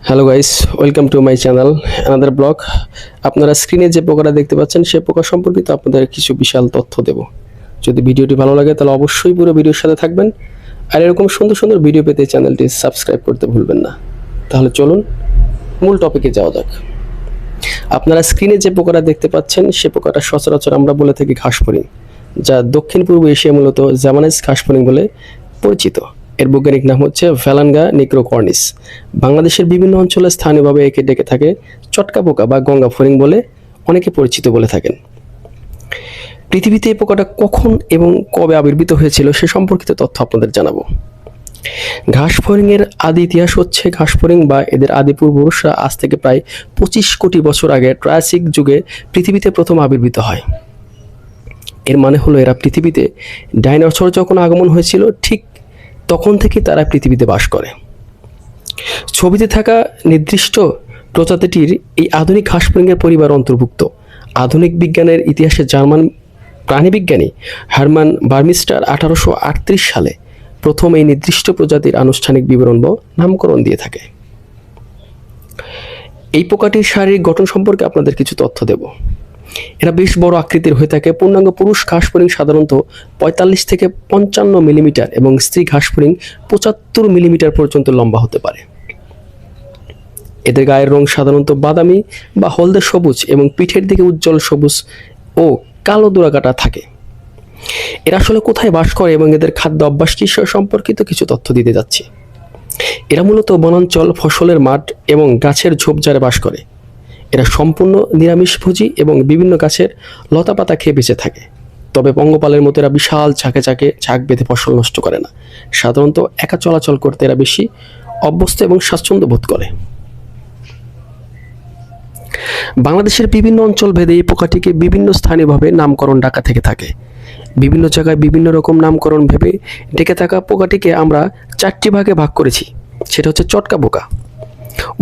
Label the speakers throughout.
Speaker 1: Hello guys, welcome to my channel another blog. আপনারা স্ক্রিনে যে পোকাটা দেখতে পাচ্ছেন সে পোকা সম্পর্কিত আপনাদের কিছু বিশাল তথ্য দেব। যদি ভিডিওটি ভালো লাগে তাহলে অবশ্যই পুরো ভিডিওর সাথে থাকবেন, আর এরকম সুন্দর সুন্দর ভিডিও পেতে চ্যানেলটি সাবস্ক্রাইব করতে ভুলবেন না। তাহলে চলুন মূল টপিকে যাওয়া যাক। আপনারা স্ক্রিনে যে পোকাটা দেখতে পাচ্ছেন সে পোকাটা সচরাচর আমরা বলে থাকি ঘাসফড়িং, যা দক্ষিণ পূর্ব এশিয়া মূলত জাপানিজ ঘাসফড়িং বলে পরিচিত। এর বৈজ্ঞানিক নাম হচ্ছে ভ্যালাঙ্গা নিক্রোকর্নিস। বাংলাদেশের বিভিন্ন অঞ্চলে স্থানীয়ভাবে একে ডেকে থাকে চটকা পোকা বা গঙ্গা ফড়িং বলে অনেকে পরিচিত বলে থাকেন। পৃথিবীতে এই পোকাটা কখন এবং কবে আবির্ভূত হয়েছিল সে সম্পর্কিত তথ্য আপনাদের জানাবো। ঘাস ফড়িং এর আদি ইতিহাস হচ্ছে ঘাস ফড়িং বা এদের আদি পূর্বপুরুষরা আজ থেকে প্রায় 25 কোটি বছর আগে ট্রায়াসিক যুগে পৃথিবীতে প্রথম আবির্ভূত হয়। এর মানে হলো এরা পৃথিবীতে ডাইনোসর যখন আগমন হয়েছিল ঠিক তখন থেকে তারা পৃথিবীতে বাস করে। ছবিতে থাকা নির্দিষ্ট প্রজাতিটির এই আধুনিক ঘাসফড়িংয়ের পরিবার অন্তর্ভুক্ত। আধুনিক বিজ্ঞানের ইতিহাসে জার্মান প্রাণীবিজ্ঞানী হারমান বার্মিস্টার 1838 সালে প্রথম এই নির্দিষ্ট প্রজাতির আনুষ্ঠানিক বিবরণ বা নামকরণ দিয়ে থাকে। এই পোকাটির শারীরিক গঠন সম্পর্কে আপনাদের কিছু তথ্য দেব। এরা বেশ বড় আকৃতির হয়ে থাকে। পূর্ণাঙ্গ পুরুষ ঘাসফড়িং সাধারণত 45 থেকে 55 মিলিমিটার এবং স্ত্রী ঘাসফড়িং 75 মিলিমিটার পর্যন্ত লম্বা হতে পারে। এদের গায়ের রং সাধারণত বাদামি বা হলদে সবুজ এবং পিঠের দিকে উজ্জ্বল সবুজ ও কালো ডোরাকাটা থাকে। এরা আসলে কোথায় বাস করে এবং এদের খাদ্য অভ্যাস কি সম্পর্কিত কিছু তথ্য দিতে যাচ্ছি। এরা মূলত বনাঞ্চল, ফসলের মাঠ এবং গাছের ঝোপঝাড়ে বাস করে। এরা সম্পূর্ণ নিরামিষভোজী এবং বিভিন্ন গাছের লতাপাতা খেয়ে বেঁচে থাকে। তবে পঙ্গপালের মতো এরা বিশাল ঝাঁকে ঝাঁকে ঝাঁক বেঁধে ফসল নষ্ট করে না। সাধারণত একা চলাচল করতে এরা বেশি অভ্যস্ত এবং স্বাচ্ছন্দ্য বোধ করে। বাংলাদেশের বিভিন্ন অঞ্চল ভেদে এই পোকাটিকে বিভিন্ন স্থানীয়ভাবে নামকরণ ডাকা থেকে থাকে। বিভিন্ন জায়গায় বিভিন্ন রকম নামকরণ ভেবে ডেকে থাকা পোকাটিকে আমরা 4টি ভাগে ভাগ করেছি। সেটা হচ্ছে চটকা পোকা।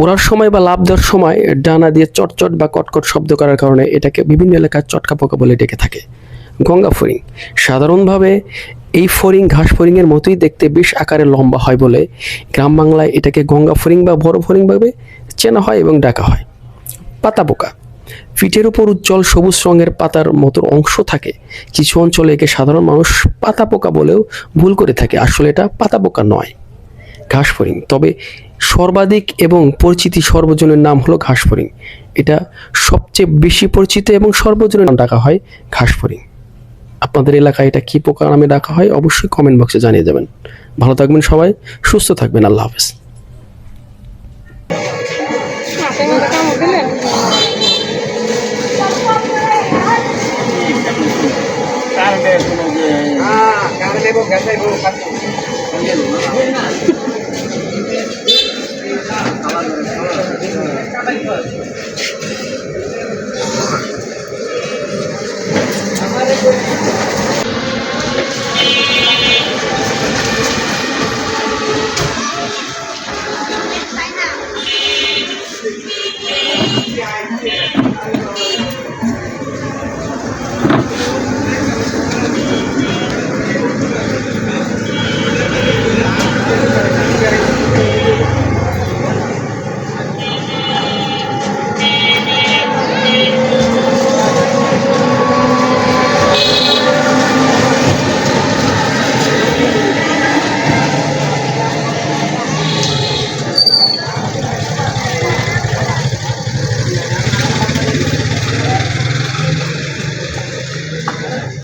Speaker 1: ওড়ার সময় বা লাফ দেওয়ার সময় ডানা দিয়ে চটচট বা কটকট শব্দ করার কারণে এটাকে বিভিন্ন এলাকায় চটকা পোকা বলে ডেকে থাকে। গঙ্গা ফড়িং। সাধারণভাবে এই ফড়িং ঘাস ফড়িংয়ের মতোই দেখতে বেশ আকারে লম্বা হয় বলে গ্রাম বাংলায় এটাকে গঙ্গা ফড়িং বা বড় ফড়িং ভাবে চেনা হয় এবং ডাকা হয়। পাতা পোকা। পিঠের উপর উজ্জ্বল সবুজ রঙের পাতার মতো অংশ থাকে। কিছু অঞ্চলে একে সাধারণ মানুষ পাতা পোকা বলেও ভুল করে থাকে। আসলে এটা পাতা পোকা নয়, ঘাস ফড়িং। তবে সর্বাধিক এবং পরিচিতি সর্বজনের নাম হলো ঘাস ফড়িং। এটা সবচেয়ে বেশি পরিচিত এবং সর্বজনের নাম ডাকা হয় ঘাস ফড়িং। আপনাদের এলাকায় এটা কি পোকা নামে ডাকা হয় অবশ্যই কমেন্ট বক্সে জানিয়ে যাবেন। ভালো থাকবেন সবাই, সুস্থ থাকবেন। আল্লাহ হাফেজ।